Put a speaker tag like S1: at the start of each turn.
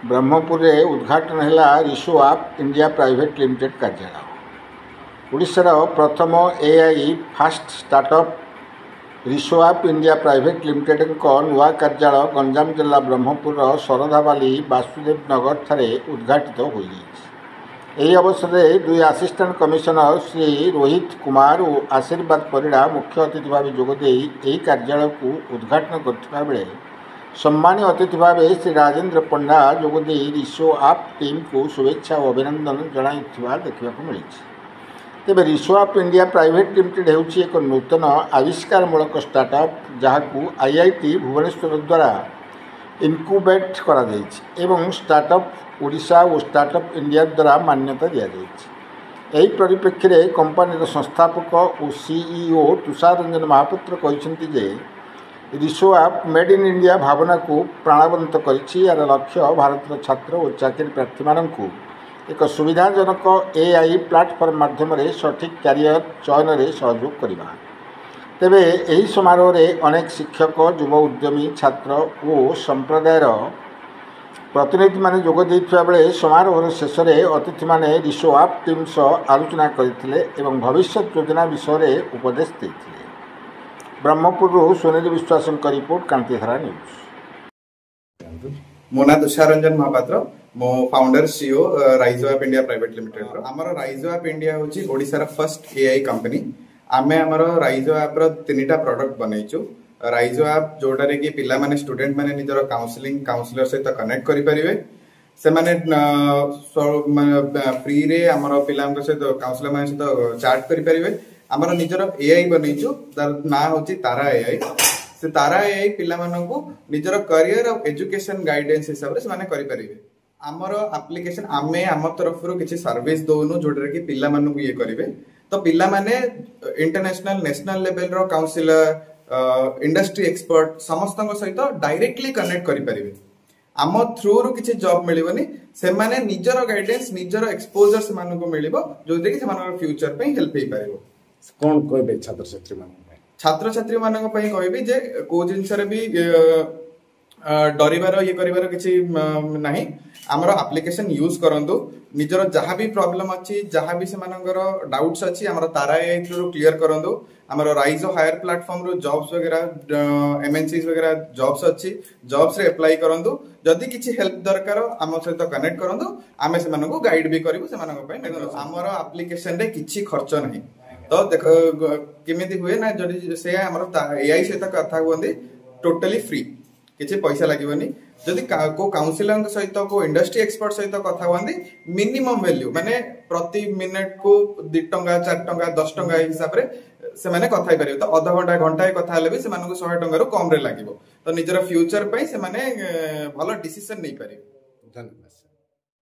S1: ब्रह्मपुर रे उद्घाटन है रिशु आप इंडिया प्राइवेट लिमिटेड कार्यालय। ओडिशार प्रथम एआई फास्ट स्टार्टअप रिशु आप इंडिया प्राइवेट लिमिटेड नुआ कार्यालय गंजाम जिला ब्रह्मपुर शरधाबाली वासुदेव नगर ठारे उद्घाटित हो यही अवसर में दुई असिस्टेंट कमिशनर श्री रोहित कुमार और आशीर्वाद परिड़ा मुख्य अतिथि भाव जोगदे यही कार्यालय को उद्घाटन करथिबा बेले सम्मानित अतिथि भाव श्री राजेंद्र पंडा जोगदे रिशु आप टीम को शुभेच्छा और अभिनंदन जनाइथिबा देखा मिली। तेबे रिशु आप इंडिया प्राइवेट लिमिटेड होउछि एक नूतन आविष्कारमूलक स्टार्टअप जहां आईआईटी भुवनेश्वर द्वारा इनक्यूबेट करा जायछि एवं स्टार्टअप ओडिशा और स्टार्टअप इंडिया द्वारा मान्यता दि जायछि। एही परिप्रेक्षी में कंपनी संस्थापक और सीईओ तुषार रंजन महापात्र कहते जे रिशु आप मेड इन इंडिया भावना को प्राणवंत करिछि। यार लक्ष्य भारत छात्र और चाकरी प्रार्थी मानकु एक सुविधाजनक एआई प्लाटफर्म माध्यम सठिक कैरियर चयन में सहयोग करवा। तेबे यही समारोह में अनेक शिक्षक युव उद्यमी छात्र और संप्रदायर प्रतिनिधि माने जोग देइथिबा बेले समारोह शेष में अतिथि माने रिशु आप टीम सह आलोचना करथिले एवं भविष्य योजना विषय में उपदेश देथिले। ब्रह्मपुर सुनील विश्वास रिपोर्ट कांतिधारा न्यूज।
S2: मो ना तुषार रंजन महापात्र मो फाउंडर सीईओ राइजो आप इंडिया प्राइवेट लिमिटेड आमर राइजो आप इंडिया होची ओडिसा फर्स्ट एआई कंपनी। आमे आमर राइजो आप तीनटा प्रोडक्ट बनैछु। राइजो आप जोटारे कि पिला माने स्टूडेंट माने निजर काउंसलर सहित कनेक्ट करि परिबे। से माने फ्री रे आमर पिला सहित काउंसलर माने सहित चैट करि परिबे। आमर निजर एआई बनैछु तार ना होची तारा एआई। से तारा एआई पिला मानकु निजर करियर और एजुकेशन गाइडेंस हिसाब रे से माने करि परिबे। आमर एप्लिकेशन आमे आम तरफ किसी सर्विस दौनु जोटा कि पिला मानकु ये करिवे। तो पिला माने इंटरनेशनल नेशनल लेवल रो काउंसिलर इंडस्ट्री एक्सपर्ट समस्त सहित डायरेक्टली कनेक्ट करि परिबे। आम थ्रू रु किसी जॉब मिलिबनी से माने निजर गाइडेंस निजर एक्सपोजर से मानकु मिलिबो जोदे कि से मानक फ्यूचर पे हेल्प हे पारिबो।
S1: कोन कहबे छात्र छात्री
S2: मानक पई कहबी जे को जिंस रे भी डरिबार ये करिबार किछि नाही। आमर एप्लिकेशन यूज करंतु निजर जहाँ भी प्रॉब्लम अच्छी जहाँ भी से डाउट्स अच्छी आमर तारा एआई थ्रू क्लियर करंतु। आमर राइजो हायर प्लेटफॉर्म रो जॉब्स वगैरह एमएनसीज वगैरह जॉब्स अच्छी जॉब्स रे अप्लाई करंतु। जदि किछि हेल्प दरकार आम सहित कनेक्ट करंतु आमे से मानकु गाइड भी करिवु। से मानक पई आमर एप्लिकेशन रे किछि खर्च नाही। तो देखो केमिति हुए ना जदि से आमर एआई सहित कथा हुंदी टोटली फ्री किसी पैसा लगे। जदि को काउंसिलर सहित को इंडस्ट्री एक्सपर्ट सहित कथा हुआ मिनिमम वैल्यू माने प्रति मिनिट को 2 टंका 4 टंका 10 टंका हिसाब से माने कथा पारे। तो अध घंटा घंटाए कथा भी से 100 टंका कम रे लगे। तो निजर फ्यूचर पे से माने भलो डिसीजन नहीं पारे। धन्यवाद।